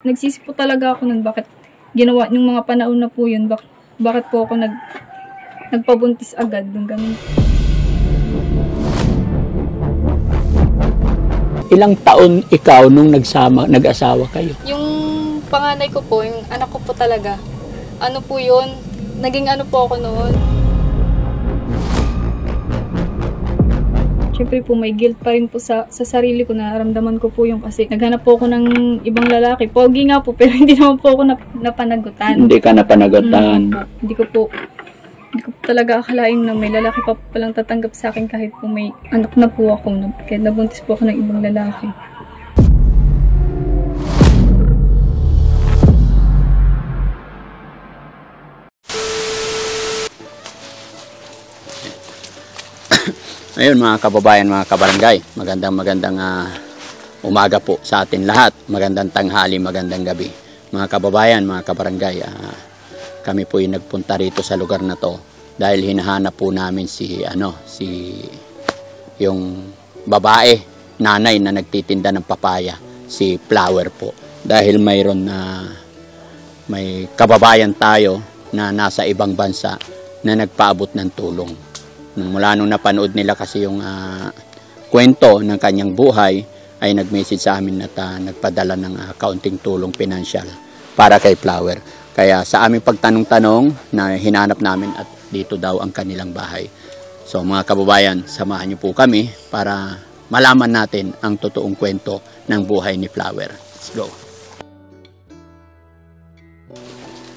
Nagsisi po talaga ako nun, bakit ginawa yung mga panahon na po yun, bakit po ako nagpabuntis agad, ng ganun. Ilang taon ikaw nung nag-asawa kayo? Yung panganay ko po, yung anak ko po talaga, ano po yun, naging ano po ako noon. Siyempre po, may guilt pa rin po sa sarili ko, nararamdaman ko po yung kasi naghanap po ako ng ibang lalaki. Pogi nga po, pero hindi naman po ako napanagutan. Hindi ka napanagutan. Hindi ko po talaga akalain na may lalaki pa palang tatanggap sa akin kahit po may anak na po ako. Kaya nabuntis po ako ng ibang lalaki. Ayun mga kababayan, mga kabarangay, magandang umaga po sa atin lahat. Magandang tanghali, magandang gabi. Mga kababayan, mga kabarangay, kami po yung nagpunta rito sa lugar na to dahil hinahanap po namin yung babae, nanay na nagtitinda ng papaya, si Flower po. Dahil may kababayan tayo na nasa ibang bansa na nagpaabot ng tulong. Mula nung napanood nila kasi yung kwento ng kanyang buhay, ay nag-message sa amin at nagpadala ng kaunting tulong pinansyal para kay Flower. Kaya sa aming pagtanong-tanong na hinanap namin at dito daw ang kanilang bahay. So mga kababayan, samahan niyo po kami para malaman natin ang totoong kwento ng buhay ni Flower. Let's go.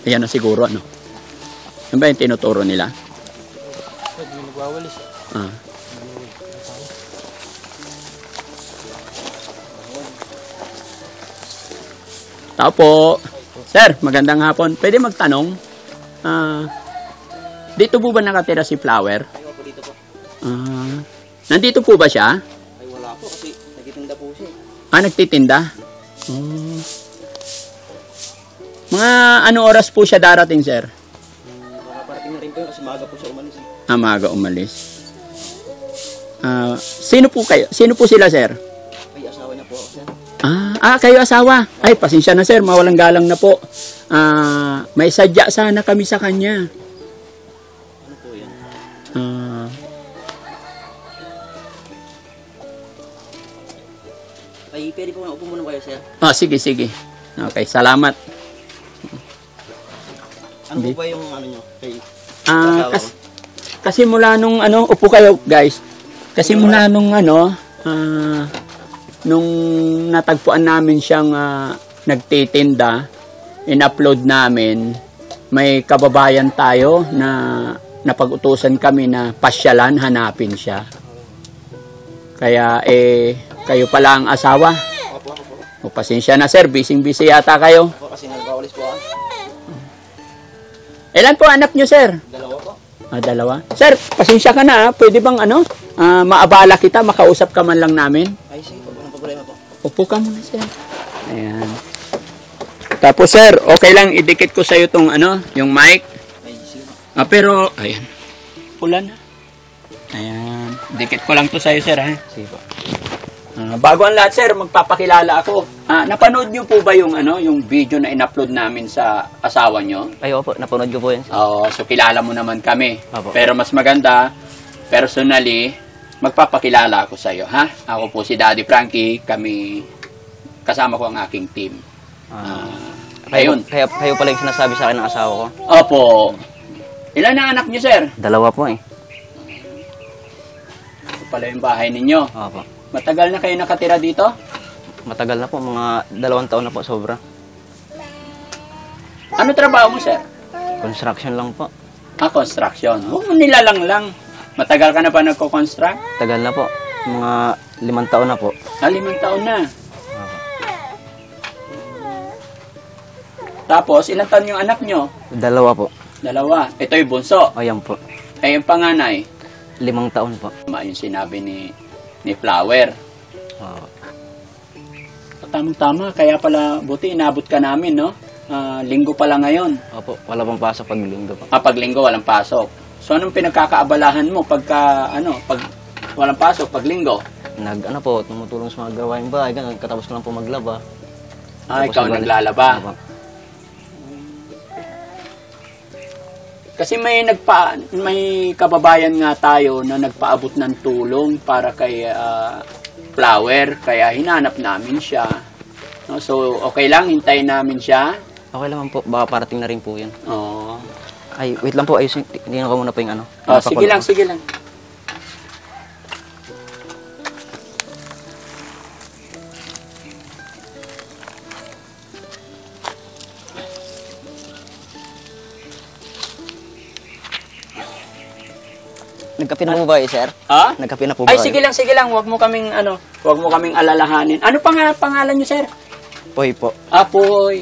Ayan na siguro, ano? Ano ba yung tinuturo nila? Hindi nagwawalis. Tao po. Sir, magandang hapon. Pwede magtanong? Dito po ba nakatira si Flower? Ay, po dito po. Nandito po ba siya? Ay, wala po kasi nagtitinda po siya. Nagtitinda? Mga ano oras po siya darating, sir? Makaparating na rin po yun kasi maaga po siya umalis. Maaga umalis. Sino po kayo? Sino po sila, sir? Ay, asawa niya po ako, sir. Kayo asawa. Ay, pasensya na, sir. Mawalang galang na po. May sadya sana kami sa kanya. Ano po yan? Ay, pwede po nga upo muna kayo, sir. Sige, sige. Okay, salamat. Ano po ba yung ano nyo? Kay Kasi mula nung upo kayo, guys. Kasi mula nung nung natagpuan namin siyang nagtitinda, in-upload namin, may kababayan tayo na napag-utusan kami na pasyalan, hanapin siya. Kaya kayo pala ang asawa. Opo. Pasensya na, sir, busy yata kayo. Opo, kasi nagwawalis po ako. Ilan po anak nyo, sir? Dalawa po. Dalawa. Sir, pasensya ka na. Pwede bang maabala kita, makausap ka man lang namin? Ay, sige po. Walang problema po. Upo ka muna, sir. Ayan. Tapos, sir, okay lang idikit ko sa'yo itong yung mic. Ay, sige po. Pero, ayan. Pula na. Ayan. Dikit ko lang to sa'yo, sir, ha? Sige po. Bago ang lahat, sir, magpapakilala ako. Napanood niyo po ba yung video na in-upload namin sa asawa niyo? Ay, opo. Napanood ko po yan. So kilala mo naman kami. Opo. Pero mas maganda, personally, magpapakilala ako sa iyo, ha? Ako po si Daddy Frankie, kasama ko ang aking team. Ayun. Kayo pala yung sinasabi sa akin ng asawa ko? Opo. Ilan na anak niyo, sir? Dalawa po eh. Ito pala yung bahay ninyo. Opo. Matagal na kayo nakatira dito? Matagal na po, mga 2 taon na po sobra. Ano trabaho mo, sir? Construction lang po. Construction. Huwag mo nilalang lang. Matagal ka na ba nagko-construct? Tagal na po. Mga 5 taon na po. 5 taon na. Tapos, ilang taon yung anak nyo? 2 po. 2. Ito yung bunso. Ayan po. Yung panganay. 5 taon po. Yung sinabi ni Flower. Tamang-tama. Kaya pala, buti inabot ka namin, no? Linggo pala ngayon. Opo, wala pang pasok pag linggo po. Pag linggo, walang pasok. So, anong pinagkakaabalahan mo pag walang pasok, pag linggo? Tumutulong sa mga gawain bahay, katapos ko lang po maglaba. Ah, Tapos ikaw nagbalik. naglalaba. Opo. Kasi may kababayan nga tayo na nagpaabot ng tulong para kay Flower, kaya hinanap namin siya. No, so okay lang, hintayin namin siya. Okay lang po, baka parating na rin po yun. Oh. Ay, wait lang po, ayusin, tingnan ko muna po yung ano. Oh, sige Napakulo lang, ko. sige lang. Nagkape na po ba kayo, sir? Ha? Nagkape na po ba Ay, kayo? sige lang, wag mo kaming alalahanin. Ano pangalan niyo, sir? Poy po. Apoy.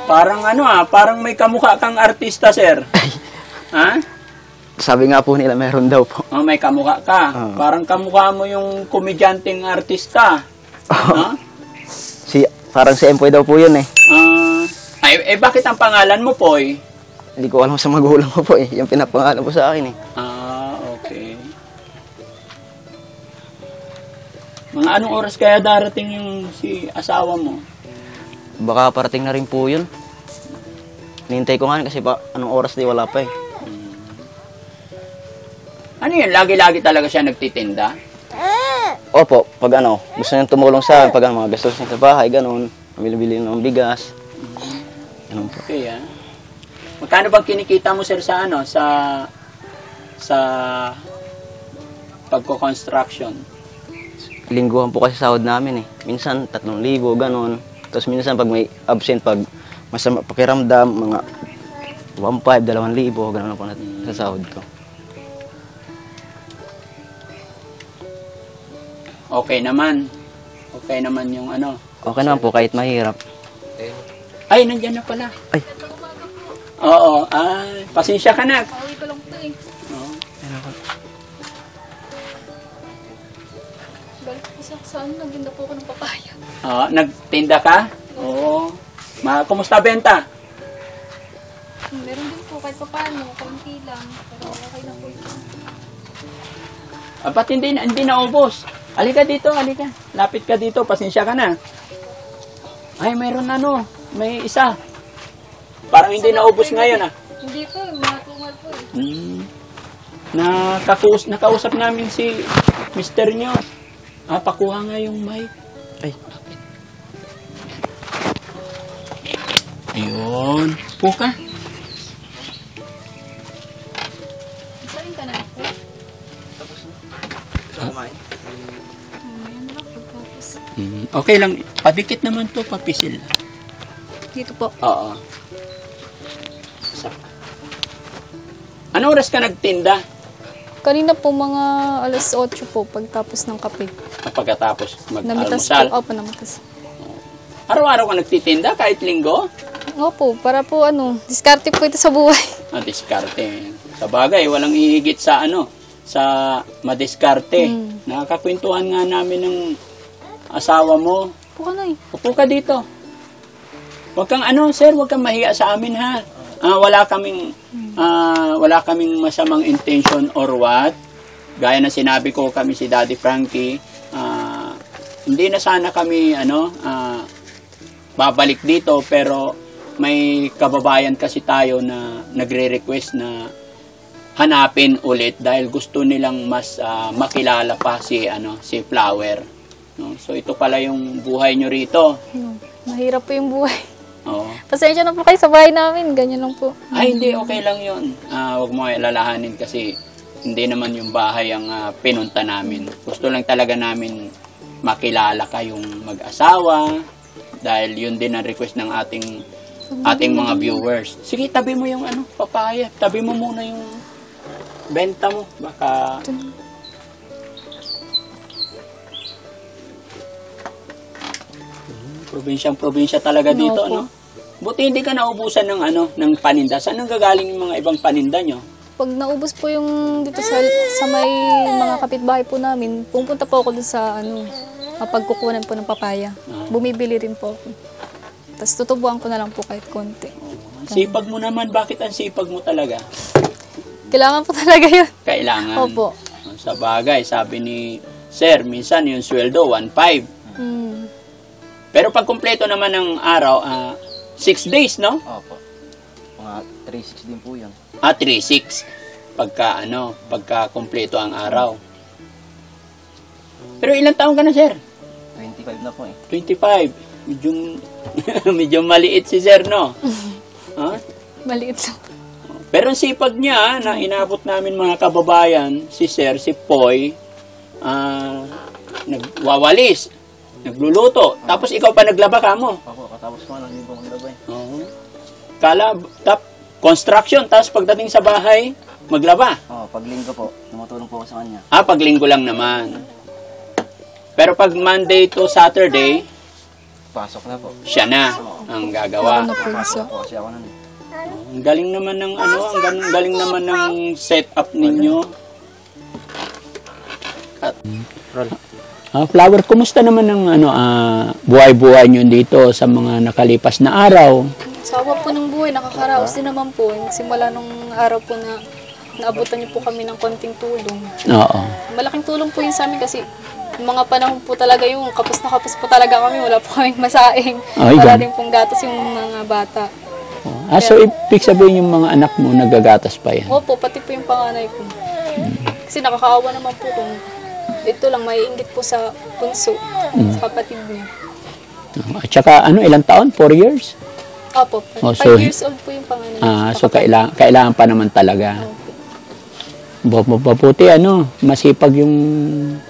Parang parang may kamukha kang artista, sir. Ha? Sabi nga po nila, meron daw po. Oh, may kamukha ka. Parang kamukha mo yung komedyanteng artista. Ha? Parang si Empoy daw po yun eh. Bakit ang pangalan mo, Poy? Hindi ko alam sa magulang ko po eh. Yung pinapangalan po sa akin eh. Okay. Mga anong oras kaya darating yung si asawa mo? Baka parating na rin po yun. Nihintay ko nga kasi anong oras di wala pa eh. Ano yun? Lagi-lagi talaga siya nagtitinda? Opo, pag gusto niyang tumulong sa akin, pag mga gastos niya sa bahay, ganun. Bili-bili ng bigas. Ganun po. Okay, Magkano bang kinikita mo, sir, sa sa pagko-construction? Lingguhan po kasi sahod namin eh. Minsan 3,000, ganun. Tapos minsan pag may absent, pag masama pakiramdam, mga 1,500, 2,000, ganun po sa sahod ko. Okay naman. Okay naman yung Okay naman po kahit mahirap. Ay, nandiyan na pala. Ay. Oo, pasensya ka na. Pauwi ko lang po eh. Oo. Balik po sa nagtinda po ako ng papaya. Nagtinda ka? Oo. Kumusta benta? Meron din po kahit paano, konti lang. Pero okay na po ito. Ba't hindi naubos? Halika dito, halika. Lapit ka dito, pasensya ka na. Ay, mayroon may isa. Parang hindi naubos ngayon Hindi po, mga tungal po eh. Nakausap namin si Mr. nyo. Pakuha nga yung mic. Ay. Ayun. Puka. Isarin ka na po. Kumain. Ayan na lang pagkapos. Okay lang. Padikit naman to, papisil. Dito po. Oo. Anong oras ka nagtinda? Kanina po mga alas 8 po pagtapos ng kape. Pagkatapos Namitas mag-almusal? po. Opo, namitas. Araw-araw ka nagtitinda kahit linggo? Opo, para po diskarte po ito sa buhay. Diskarte. Sa bagay, walang ihigit sa sa madiskarte. Nakakakwentuhan nga namin ng asawa mo. Po ka na eh. Upo ka dito. Huwag kang sir, huwag kang mahiya sa amin ha. Wala kaming masamang intention or what. Gaya na sinabi ko kami si Daddy Frankie, hindi na sana kami babalik dito, pero may kababayan kasi tayo na nagre-request na hanapin ulit dahil gusto nilang mas makilala pa si Flower. No? So ito pala yung buhay nyo rito. Mahirap po yung buhay. Oo. Pasensya na po kayo sa bahay namin. Ganyan lang po. Ay, hindi. Okay lang yun. Huwag mo lalahanin kasi hindi naman yung bahay ang pinunta namin. Gusto lang talaga namin makilala kayong mag-asawa dahil yun din ang request ng ating mga viewers. Sige, tabi mo yung papaya. Tabi mo muna yung benta mo. Baka... Probinsyang-probinsya talaga dito, Opo. Buti hindi ka naubusan ng paninda. Saan ang gagaling yung mga ibang paninda nyo? Pag naubos po yung dito sa may mga kapitbahay po namin, pupunta po ako dun sa mapagkukunan po ng papaya. Bumibili rin po ako. Tapos tutubuan ko na lang po kahit konti. Sipag mo naman. Bakit ang sipag mo talaga? Kailangan po talaga yun. Kailangan. Opo. Sa bagay, sabi ni Sir, minsan yung sweldo, 1,500. Pero pag kumpleto naman ng araw, 6 days, no? Opo. Mga 3-6 din po yun. 3-6. Pagka kumpleto ang araw. Pero ilang taon ka na, sir? 25 na po eh. 25. Medyo maliit si sir, no? Ha? Maliit lang. Pero ang sipag niya, na inabot namin mga kababayan, si sir, si Poy, nagwawalis, nagluluto. Tapos ikaw pa naglaba ka mo. Opo, katapos ko lang din po maglabay. Oo. Construction, tapos pagdating sa bahay, maglaba. Pag linggo po, tumutulong po ako sa kanya. Pag linggo lang naman. Pero pag Monday to Saturday, Pasok na po. siya na ang gagawa. Ano po isa? Po kasi ako nun eh. Ang galing naman ng ang galing naman ng setup ninyo. Flower, kumusta naman ang buhay-buhay niyo dito sa mga nakalipas na araw? Sawa po ng buhay, nakakaraos din naman po. Simula nung araw po na naabutan niyo po kami ng konting tulong. Oo. Malaking tulong po yun sa amin kasi yung mga panahon po talaga yung kapos na kapos po talaga kami. Wala po kaming masaing. Ay, Wala ganun. din pong gatas yung mga bata. So ibig sabihin yung mga anak mo nagagatas pa yan? Opo, pati po yung panganay ko. Kasi nakakaawa naman po kung ito lang, maiinggit po sa punso, sa kapatid niya. At saka ilang taon? 4 years? Opo, 5 so, years old po yung panganay. So kailangan pa naman talaga. Mabuti masipag yung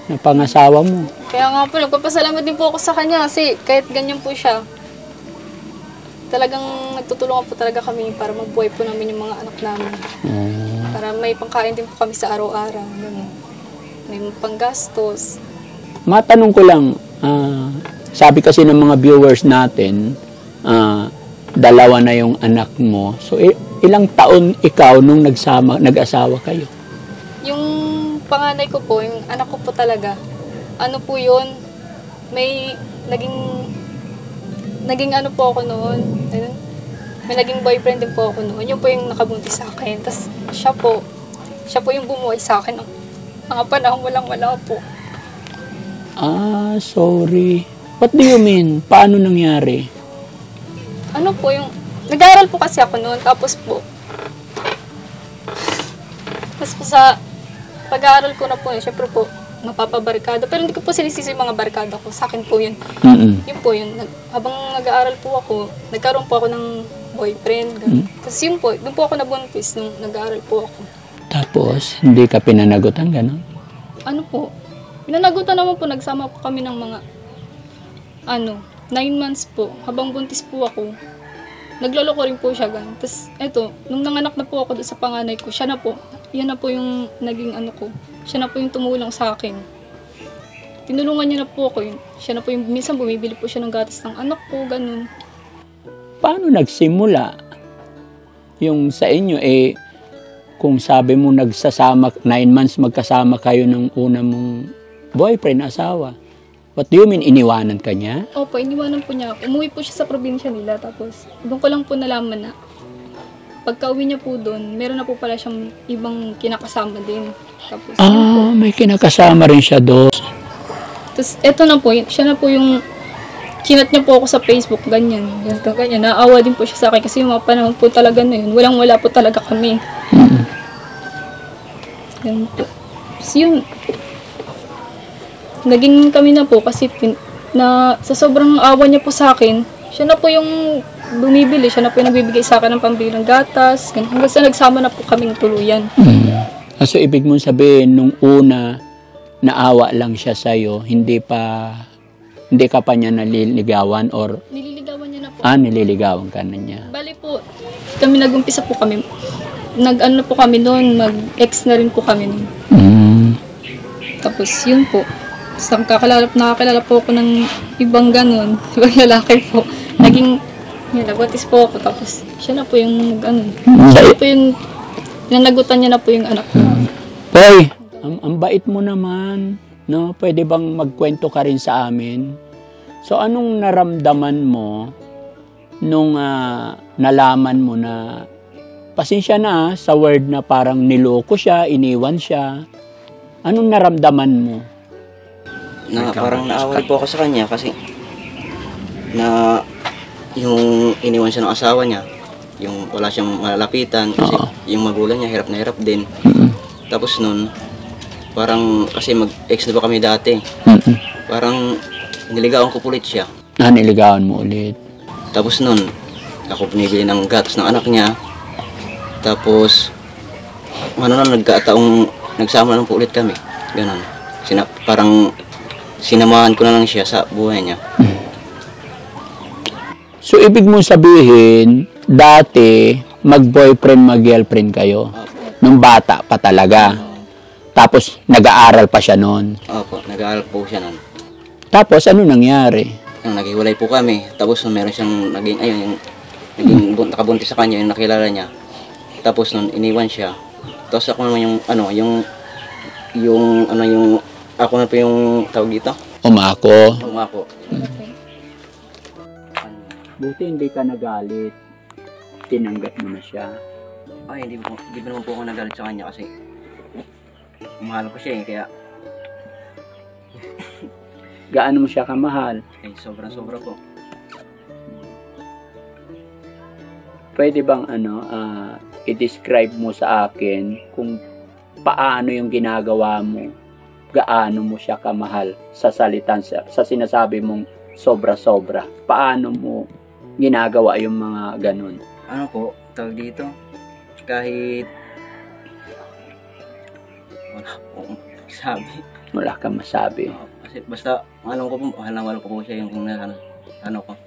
napangasawa mo. Kaya nga po, nagpapasalamat din po ako sa kanya kasi kahit ganyan po siya, talagang nagtutulungan po talaga kami para mabuhay po namin yung mga anak namin. Para may pangkain din po kami sa araw-araw. Ganun. May panggastos. Matanong ko lang, sabi kasi ng mga viewers natin, 2 na yung anak mo. So ilang taon ikaw nung nag-asawa kayo? Yung panganay ko po, yung anak ko po talaga, ano po yun, may naging ano po ako noon, ayun, may naging boyfriend din po ako noon. Yun po yung nakabuntis sa akin. Tapos siya po yung bumuhay sa akin ng mga panahon walang-wala po. Sorry. What do you mean? Paano nangyari? Ano po yung, nag-aaral po kasi ako noon, tapos po sa pag-aaral ko na po yun, syempre po, mapapabarkada. Pero hindi ko po sinisisi yung mga barkada ko. Sa akin po yun. Yun po yun. Habang nag-aaral po ako, nagkaroon po ako ng boyfriend. Tapos yun po, doon po ako nabuntis nung nag-aaral po ako. Tapos, hindi ka pinanagutan, gano'n? Ano po, pinanagutan naman po, nagsama po kami ng mga 9 months po. Habang buntis po ako, nagloloko rin po siya ganun. Tapos eto, nung nanganak na po ako doon sa panganay ko, siya na po, yan na po yung naging ano ko. Siya na po yung tumulong sa akin. Tinulungan niya na po ako yun. Siya na po yung, minsan bumibili po siya ng gatas ng anak ko, ganun. Paano nagsimula yung sa inyo kung sabi mo 9 months magkasama kayo ng una mong boyfriend, asawa. What do you mean, iniwanan ka niya? Opo, iniwanan po niya. Umuwi po siya sa probinsya nila. Tapos, doon ko lang po nalaman na pagka-uwi niya po doon, meron na po pala siyang ibang kinakasama din. Tapos, yun po. May kinakasama rin siya doon. Tapos, eto na po, siya na po yung kinat niya po ako sa Facebook, ganyan. Ganito, ganyan. Naawa din po siya sa akin kasi yung mga panahon po talaga na yun. Walang-wala po talaga kami. Ganun po. Tapos yun, naging kami na po kasi sa sobrang awa niya po sa akin, siya na po yung bumibili, siya na po yung nagbibigay sa akin ng pambili ng gatas. Ganun. Hanggang sa nagsama na po kaming tuluyan. So, ibig mong sabihin, nung una, naawa lang siya sa'yo, hindi ka pa niya naliligawan or... Nililigawan niya na po. Nililigawan ka na niya. Bali po, kami nag-umpisa po kami. Nag-ano po kami noon, mag-ex na rin po kami noon. Tapos yun po. Nakakilala po ako ng ibang ganun, ibang lalaki po. Nagwatis po ako, tapos siya na po yung siya po yung nanagutan niya na po yung anak ko. Poy, ang bait mo naman, no? Pwede bang magkwento ka rin sa amin? So, anong naramdaman mo nung nalaman mo na, pasensya na sa word na parang niloko siya, iniwan siya, anong naramdaman mo? Parang naaway po ako sa kanya kasi na yung iniwan siya ng asawa niya, yung wala siyang malalapitan kasi yung magulang niya hirap na hirap din. Tapos nun, parang kasi mag-ex na ba kami dati, parang niligawan ko ulit siya. Niligawan mo ulit. Tapos nun, ako pinibili ng gatas ng anak niya. Tapos, nagkataong nagsama lang po ulit kami. Ganon. Parang sinamahan ko na lang siya sa buhay niya. So, ibig mo sabihin, dati, mag-boyfriend, mag-girlfriend kayo. Nung bata pa talaga. Tapos, nag-aaral pa siya noon. Opo, nag-aaral po siya nun. Tapos, ano nangyari? Naghiwalay po kami. Tapos, meron siyang naging, nakabuntis sa kanya, yung nakilala niya. Tapos, nun, iniwan siya. Tapos, ako naman ako na po yung tawag dito. Umako. Umako. Buti hindi ka nagalit. Tinanggap mo na siya. Ay, hindi pa naman po ako nagalit sa kanya kasi mahal ko siya kaya Gaano mo siya kamahal? sobrang-sobra po. Pwede bang i-describe mo sa akin kung paano yung ginagawa mo? Gaano mo siya kamahal sa salitan, sa sinasabi mong sobra-sobra? Paano mo ginagawa yung mga ganun? Ano po, tawag dito, kahit wala po sabi. Wala kang masabi. Kasi basta, mahal ko po siya yung kung ano ko.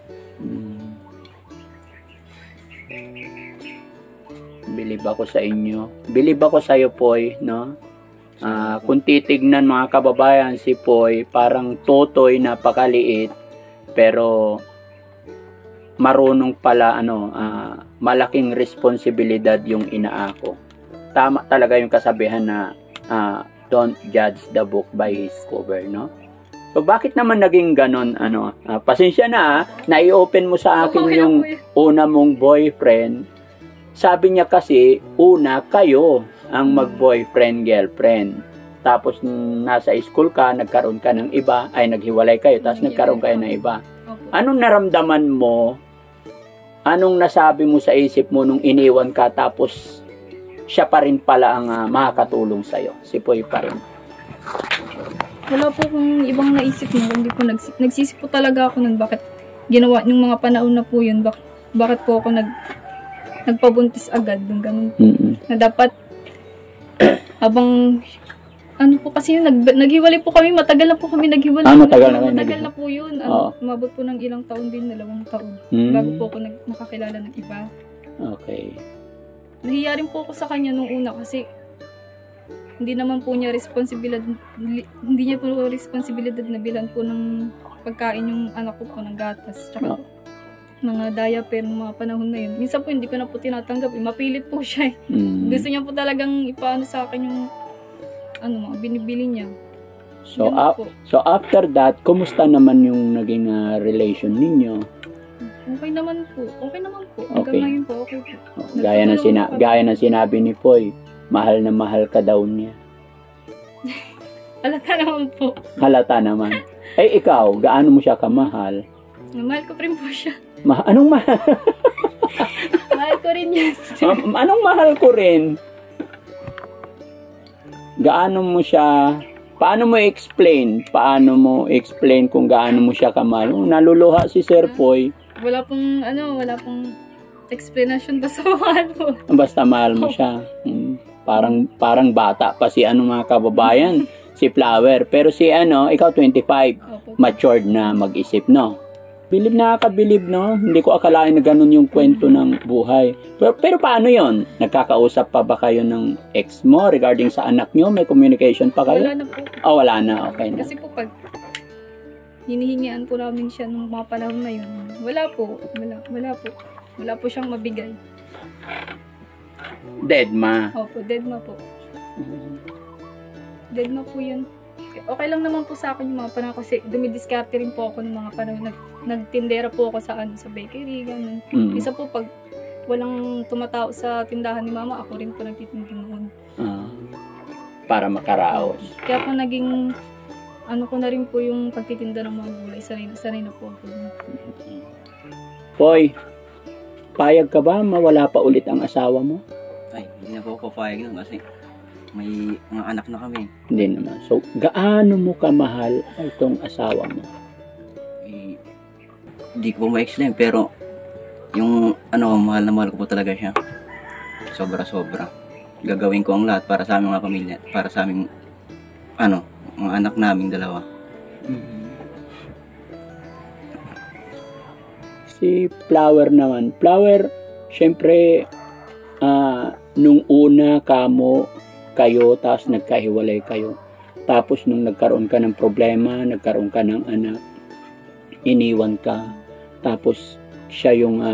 Bilib ako sa inyo. Bilib ako sa iyo, Poy, no? Kung titignan mga kababayan, si Poy parang totoy, napakaliit, pero marunong pala malaking responsibilidad yung inaako. Tama talaga yung kasabihan na don't judge the book by its cover, no? So bakit naman naging ganon, pasensya na, na-i-open mo sa akin yung una mong boyfriend. Sabi niya kasi, una kayo ang mag-boyfriend, girlfriend. Tapos nasa school ka, nagkaroon ka ng iba, ay naghiwalay kayo, tapos nagkaroon kayo ng iba. Anong naramdaman mo? Anong nasabi mo sa isip mo nung iniwan ka, tapos siya pa rin pala ang makakatulong sa'yo? Si Poy pa rin. Wala po kung ibang naisip mo, hindi po nagsisip po talaga ako nun bakit ginawa yung mga panahon na po yun, bakit po ako nagpabuntis agad, yung ganun po. Na dapat habang po kasi yun, naghiwalay po kami, matagal na po kami naghiwalay. Matagal na po yun. Umabot po ng ilang taon din, 2 taon. Bago po ako nakakilala ng iba. Okay. Nahiya rin po ako sa kanya nung una kasi hindi naman po niya responsibilidad na bilan po ng pagkain yung anak ko po ng gatas. Tsaka mga diaper ng mga panahon na yun. Minsan po hindi ko na po tinatanggap. Mapilit po siya. Gusto niya po talagang ipaano sa akin yung mga binibili niya. So after that, kumusta naman yung naging relation ninyo? Okay naman po. Okay. Hanggang ngayon po, okay po. Gaya ng sinabi ni Poy, mahal na mahal ka daw niya. Halata naman po. Halata naman. Ikaw, gaano mo siya kamahal? Mahal ko rin po siya. Anong mahal? Mahal ko rin yan. Anong mahal ko rin? Gaano mo siya, paano mo explain kung gaano mo siya kamahal? Naluluha si Sir Poy. Wala pong explanation, basta mahal mo. Basta mahal mo siya. Parang bata pa si mga kababayan, si Flower. Pero si ikaw 25, matured na mag-isip, no? Nakakabilib, no? Hindi ko akalain na ganun yung kwento ng buhay. Pero paano yon? Nagkakausap pa ba kayo ng ex mo regarding sa anak nyo? May communication pa kayo? Wala na po. Wala na. Okay na. Kasi po pag hinihingian po namin siya nung mga panahon na yun, wala po. Wala po siyang mabigay. Dead ma. Opo, dead ma po. Dead ma po yun. Okay lang naman po sa akin yung mga panahon kasi dumidiskarte rin po ako ng mga panahon. Nagtindera po ako sa bakery, ganun. Isa po pag walang tumatao sa tindahan ni mama, ako rin po nagtitinda noon. Para makaraos. Kaya po naging ano ko na rin po yung pagtitinda ng mga gulay. Sanay na po ako. Poy, payag ka ba mawala pa ulit ang asawa mo? Ay, hindi na po ako papayag nun kasi may mga anak na kami. Hindi naman. So, gaano mo kamahal itong asawa mo? Eh, hindi ko po ma-explain pero yung mahal na mahal ko po talaga siya. Sobra-sobra. Gagawin ko ang lahat para sa aming mga pamilya, para sa aming mga anak naming dalawa. Si Flower naman. Flower, syempre, nung una kayo, tapos nagkahiwalay kayo. Tapos nung nagkaroon ka ng problema, nagkaroon ka ng anak, iniwan ka. Tapos siya yung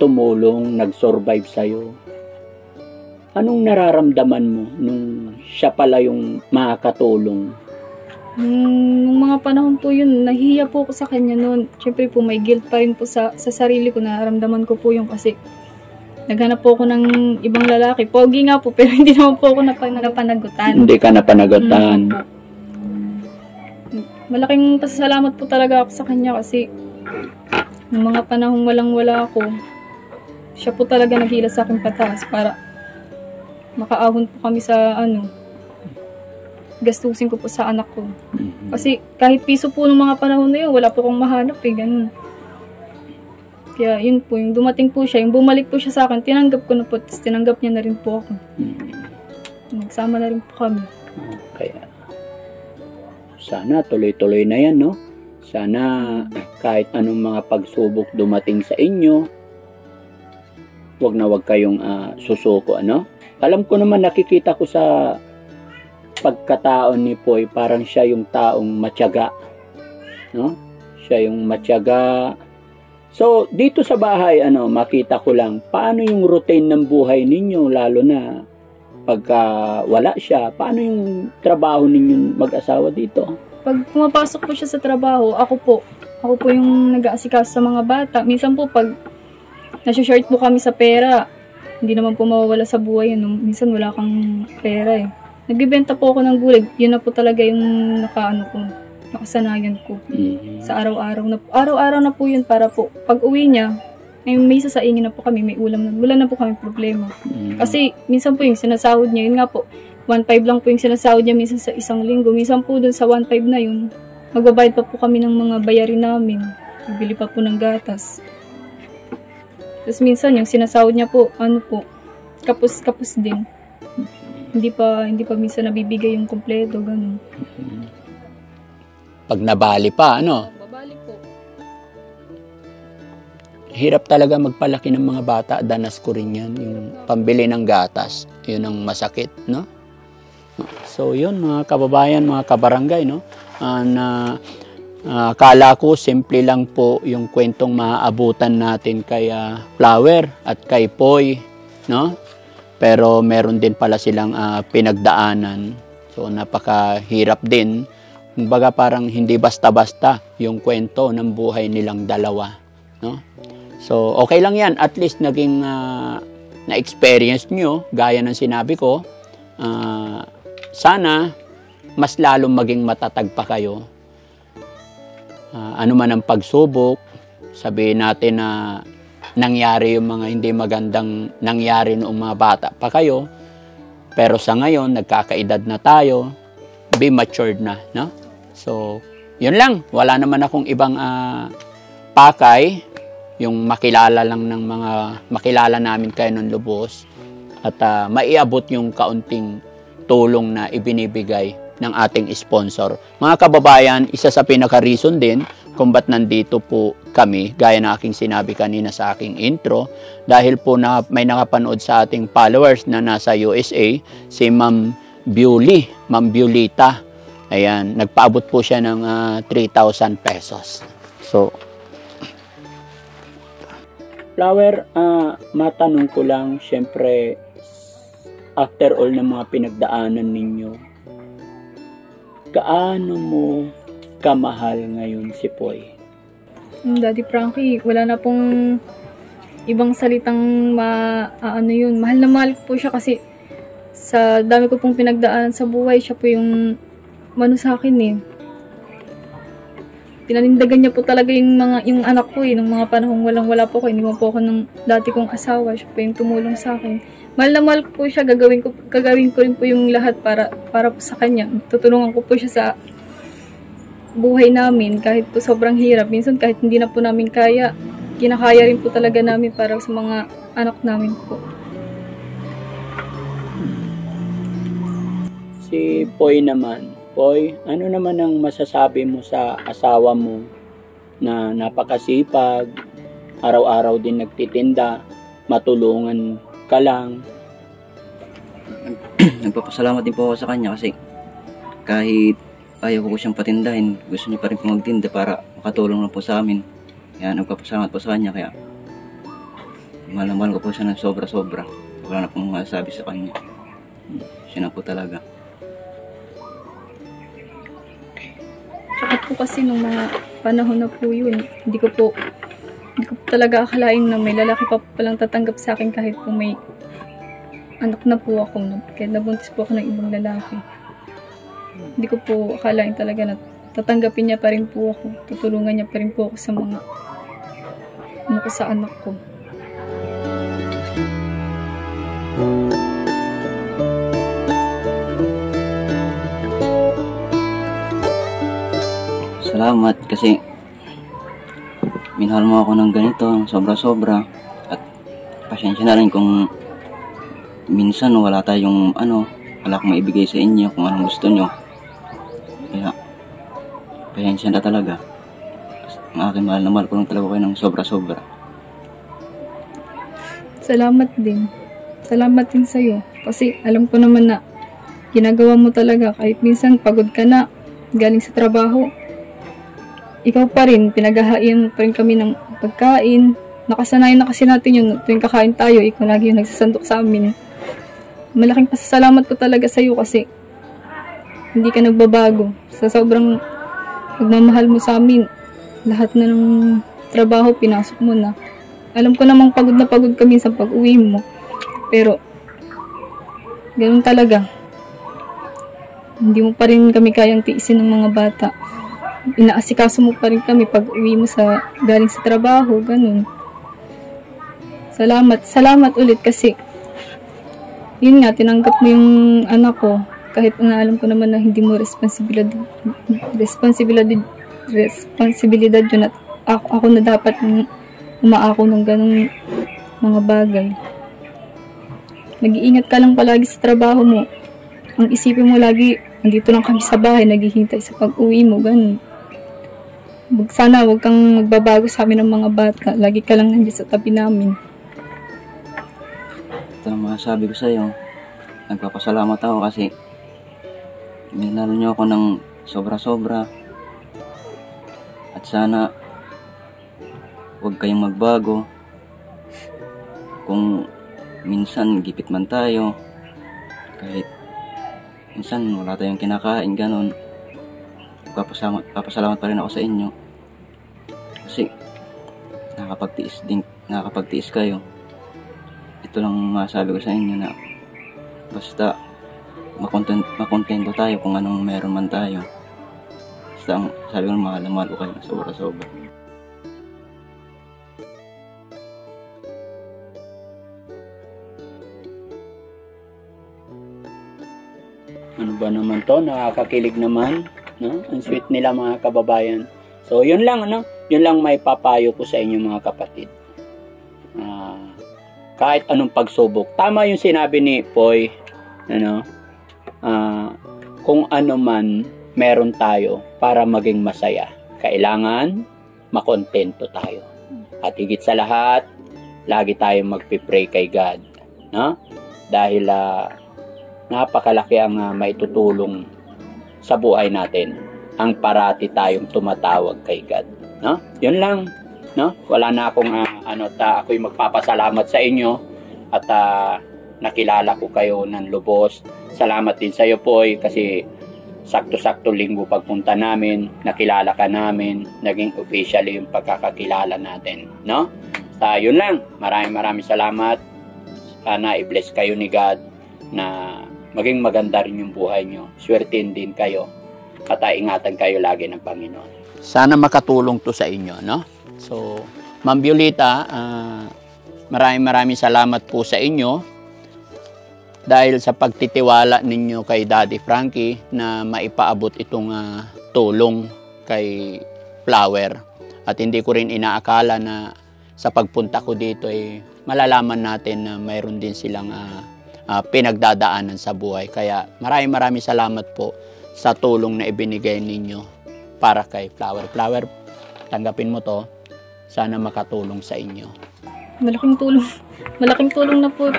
tumulong, nag-survive sa'yo. Anong nararamdaman mo nung siya pala yung makakatulong? Nung mga panahon po yun, nahihiya po ako sa kanya noon. Siyempre po, may guilt pa rin po sa sarili ko. Nararamdaman ko po yung kasi naghanap po ako ng ibang lalaki. Pogi nga po, pero hindi naman po ako napanagutan. Hindi ka napanagutan. Malaking pasasalamat po talaga ako sa kanya kasi nung mga panahong walang-wala ako, siya po talaga naghila sa akin pataas para makaahon po kami sa gastusin ko po sa anak ko. Kasi kahit piso po ng mga panahon na yun, wala po akong mahanap ganun. Kaya yun po, yung dumating po siya, yung bumalik po siya sa akin, tinanggap ko na po, tapos tinanggap niya na rin po ako. Nagsama na rin po kami. Kaya, sana tuloy-tuloy na yan, no? Sana kahit anong mga pagsubok dumating sa inyo, wag na wag kayong susuko, ano? Alam ko naman, nakikita ko sa pagkataon ni Poy, parang siya yung taong matyaga, no? Siya yung matyaga. So, dito sa bahay, makita ko lang, paano yung routine ng buhay ninyo, lalo na pagka wala siya, paano yung trabaho ninyong mag-asawa dito? Pag pumapasok po siya sa trabaho, ako po yung nag-aasikaso sa mga bata. Minsan po, pag nasa-short po kami sa pera, hindi naman po mawawala sa buhay yun. Minsan wala kang pera eh. Nagbibenta po ako ng gulay. Yun na po talaga yung nakasanayan ko. Sa araw-araw na po. Araw-araw na po yun para po pag uwi niya, may sasaingin na po kami, may ulam na. Wala na po kami problema. Kasi minsan po yung sinasahod niya, yun nga po, 1.5 lang po yung sinasahod niya minsan sa isang linggo. Minsan po dun sa 1.5 na yun, magbabayad pa po kami ng mga bayarin namin. Bibili pa po ng gatas. Tapos minsan yung sinasahod niya po, kapos din. Hindi pa minsan nabibigay yung kompleto, ganun. Pag nabali pa, Babali po. Hirap talaga magpalaki ng mga bata. Danas ko rin yan. Yung pambili ng gatas. Yun ang masakit, no? So, yun, mga kababayan, mga kabarangay, no? Akala ko, simple lang po yung kwentong maaabutan natin kay Flower at kay Poy, no? Pero meron din pala silang pinagdaanan. So, napakahirap din. Kumbaga parang hindi basta-basta yung kwento ng buhay nilang dalawa, no? So, okay lang yan. At least naging na-experience nyo, gaya ng sinabi ko. Sana, mas lalong maging matatag pa kayo. Ano man ang pagsubok, sabihin natin na nangyari yung mga hindi magandang nangyari noong mga bata pa kayo. Pero sa ngayon, nagkakaedad na tayo, be matured na, no? So, yun lang. Wala naman akong ibang pakay. Yung makilala lang ng makilala namin kayo ng lubos. At maiabot yung kaunting tulong na ibinibigay ng ating sponsor. Mga kababayan, isa sa pinaka-reason din kung ba't nandito po kami, gaya na aking sinabi kanina sa aking intro, dahil po may nakapanood sa ating followers na nasa USA, si Ma'am Violita. Ayan, nagpaabot po siya ng 3,000 pesos. So, Flower, matanong ko lang, syempre, after all ng mga pinagdaanan ninyo, gaano mo kamahal ngayon si Poy? Daddy Frankie, wala na pong ibang salitang mahal na mahal po siya kasi sa dami ko pong pinagdaanan sa buhay, siya po yung sa akin eh. Pinanindagan niya po talaga yung anak ko nung mga panahong wala po ako. Iniwan po ako ng dati kong asawa. Siya po yung tumulong sa akin. Mahal na mahal ko po siya. Gagawin ko rin po yung lahat para po sa kanya. Tutulungan ko po siya sa buhay namin kahit po sobrang hirap. Minsan kahit hindi na po namin kaya, kinakaya rin po talaga namin para sa mga anak namin po. Si Poy naman. Poy, ano naman ang masasabi mo sa asawa mo na napakasipag, araw-araw din nagtitinda, matulungan ka lang? Nagpapasalamat din po ako sa kanya kasi kahit ayaw ko po siyang patindahin, gusto niya pa rin po magtinda para makatulong lang po sa amin. Kaya nagpapasalamat po sa kanya, kaya mahal na mahal ko po siya ng sobra-sobra. Wala na pong masasabi sa kanya. Siya na po talaga. Tsaka po kasi nung mga panahon na po yun, hindi ko po talaga akalain na may lalaki pa palang tatanggap sa akin kahit po may anak na po ako. Kaya nabuntis po ako ng ibang lalaki. Hindi ko po akalain talaga na tatanggapin niya pa rin po ako. Tutulungan niya pa rin po ako sa mga sa anak ko. Salamat kasi minahal mo ako ng ganito, sobra-sobra. At pasensya na rin kung minsan wala tayong wala akong maibigay sa inyo kung anong gusto nyo. Kaya pasensya na talaga. Ang aking mahal na mahal ko lang talaga kayo ng sobra-sobra. Salamat din. Salamat din sa'yo. Kasi alam ko naman na ginagawa mo talaga kahit minsan pagod ka na galing sa trabaho. Ikaw pa rin, pinaghahain pa rin kami ng pagkain. Nakasanayan na kasi natin yun. Tuwing kakain tayo, ikaw lagi yung nagsasandok sa amin. Malaking pasasalamat ko talaga sa'yo kasi hindi ka nagbabago. Sa sobrang pagmamahal mo sa amin, lahat na ng trabaho, pinasok mo na. Alam ko namang pagod na pagod kami sa pag-uwi mo. Pero, ganun talaga. Hindi mo pa rin kami kayang tiisin ng mga bata. Inaasikaso mo pa rin kami pag uwi mo galing sa trabaho, ganun. Salamat ulit kasi yun nga, tinanggap mo yung anak ko kahit na alam ko naman na hindi mo responsibilidad yun at ako na dapat umaako ng ganung mga bagay. Nag-iingat ka lang palagi sa trabaho mo. Ang isipin mo lagi, andito lang kami sa bahay, naghihintay sa pag-uwi mo, ganun. Sana huwag kang magbabago sa amin ng mga bata. Lagi ka lang nandiyan sa tabi namin. Ito ang masasabi ko sa iyo. Nagpapasalamat ako kasi minahal niyo ako ng sobra-sobra. At sana huwag kayong magbago. Kung minsan gipit man tayo, kahit minsan wala tayong kinakain, ganon. Papasalamat pa rin ako sa inyo kasi nakakapagtiis kayo. Ito lang masasabi ko sa inyo na basta makontento tayo kung anong meron man tayo. Basta ang sabi ko, mahal na mahal ko kayo na sobra-sobra. Ano ba naman to? Nakakakilig naman. No? Ang sweet nila mga kababayan. So, yun lang, yun lang may papayo ko sa inyo mga kapatid. Kahit anong pagsubok. Tama yung sinabi ni Poy, kung ano man meron tayo para maging masaya. Kailangan makontento tayo. At higit sa lahat, lagi tayong magpipray kay God. No? Dahil napakalaki ang maitutulong sa buhay natin ang parati tayong tumatawag kay God, no? Yun lang, no? Wala na akong ako'y magpapasalamat sa inyo at nakilala ko kayo ng lubos. Salamat din sa iyo, Poy, kasi sakto-sakto linggo pagpunta namin, nakilala ka namin, naging officially yung pagkakakilala natin, no? Yun lang. Maraming salamat. Sana i-bless kayo ni God na maging maganda rin yung buhay nyo. Swertin din kayo. At ingatan kayo lagi ng Panginoon. sana makatulong to sa inyo, no? So, Ma'am Violeta, maraming salamat po sa inyo dahil sa pagtitiwala ninyo kay Daddy Frankie na maipaabot itong tulong kay Flower. At hindi ko rin inaakala na sa pagpunta ko dito ay malalaman natin na mayroon din silang pinagdadaanan sa buhay. Kaya maraming salamat po sa tulong na ibinigay ninyo para kay Flower. Flower, tanggapin mo to. Sana makatulong sa inyo. Malaking tulong. Malaking tulong na po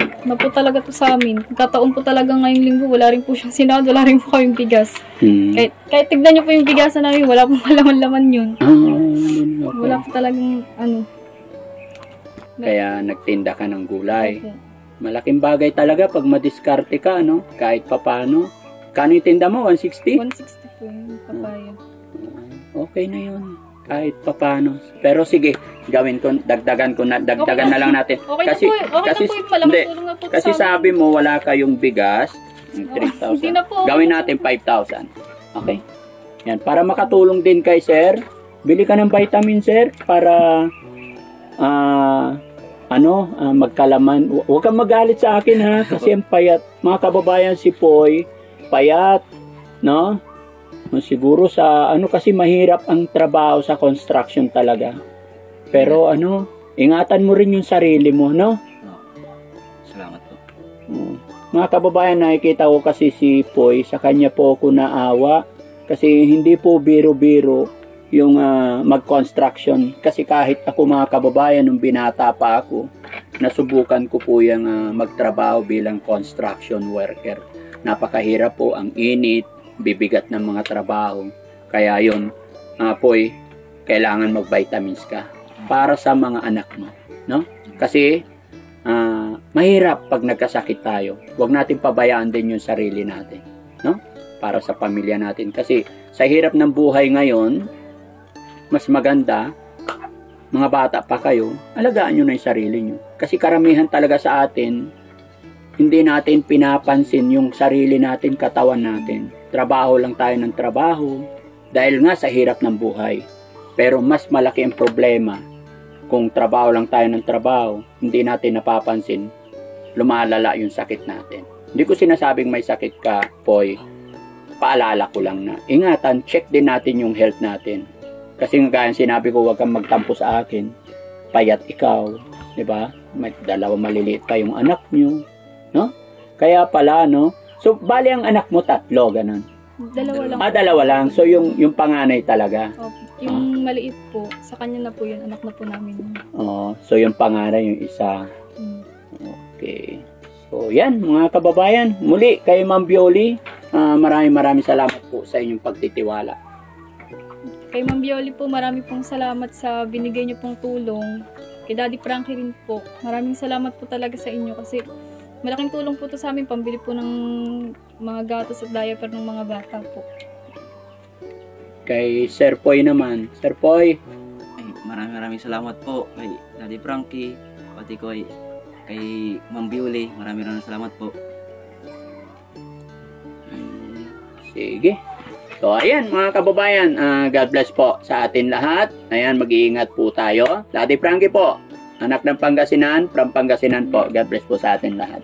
talaga to sa amin. Kataon po talaga ngayong linggo, wala rin po siyang sinahod, wala rin po kaming bigas. Kahit tignan niyo po yung bigasan namin, wala pong laman-laman yun. Okay. Wala po talagang Kaya nagtinda ka ng gulay. Okay. Malaking bagay talaga pag madiskarte ka, no? Kahit papano. Kano yung tinda mo? 160? 160 po yung papaya. Okay na yun. Kahit papano. Pero sige, gawin ko, dagdagan na lang natin. Okay kasi, na po, okay kasi, na po yung malaking hindi, tulong na po kasi sa amin. sabi mo, wala kayong bigas. 3,000. Hindi na po. Gawin natin 5,000. Okay? Yan. Para makatulong din kay sir, bili ka ng vitamin, sir, para magkalaman. Huwag kang magalit sa akin, ha? Kasi ang payat. Mga kababayan, si Poy, payat, no? Siguro sa kasi mahirap ang trabaho sa construction talaga. Pero ingatan mo rin yung sarili mo, no? Salamat po. Mga kababayan, nakikita ko kasi si Poy, sa kanya po ako naawa kasi hindi po biro-biro yung mag-construction. Kasi kahit ako, mga kababayan, nung binata pa ako, nasubukan ko po yung magtrabaho bilang construction worker. Napakahirap po, ang init, bibigat ng mga trabaho. Kaya yun, Poy, kailangan mag-vitamins ka para sa mga anak mo, no? Kasi mahirap pag nagkasakit tayo. Huwag natin pabayaan din yung sarili natin, no? Para sa pamilya natin. Kasi sa hirap ng buhay ngayon, mas maganda, mga bata pa kayo, alagaan nyo na yung sarili nyo. Kasi karamihan talaga sa atin, hindi natin pinapansin yung sarili natin, katawan natin. Trabaho lang tayo ng trabaho dahil nga sa hirap ng buhay. Pero mas malaki ang problema kung trabaho lang tayo ng trabaho, hindi natin napapansin, lumalala yung sakit natin. Hindi ko sinasabing may sakit ka, Poy. Paalala ko lang na ingatan, check din natin yung health natin. Kasi nga sinabi ko, huwag kang magtampo sa akin. Payat ikaw, di ba? May dalawa maliliit pa yung anak nyo, no? Kaya pala, no? So, bali ang anak mo 3, ganun. Dalawa lang. Dalawa lang. So, yung panganay talaga. Yung maliit po, sa kanya na po yun, anak na po namin. So, yung panganay, yung isa. Okay. So, yan, mga kababayan. Muli, kay Ma'am Violi, maraming salamat po sa inyong pagtitiwala. Kay Ma'am Violi po, marami pong salamat sa binigay niyo pong tulong. Kay Daddy Frankie rin po. Maraming salamat po talaga sa inyo kasi malaking tulong po to sa amin, pambili po ng mga gatas at diaper ng mga bata po. Kay Sir Poy naman. Sir Poy. Ay, maraming salamat po kay Daddy Frankie, pati ko kay Ma'am Violi. Maraming salamat po. Sige. So, ayan mga kababayan, God bless po sa atin lahat. Ayan, mag-iingat po tayo. Daddy Frankie po, anak ng Pangasinan, from Pangasinan po. God bless po sa atin lahat.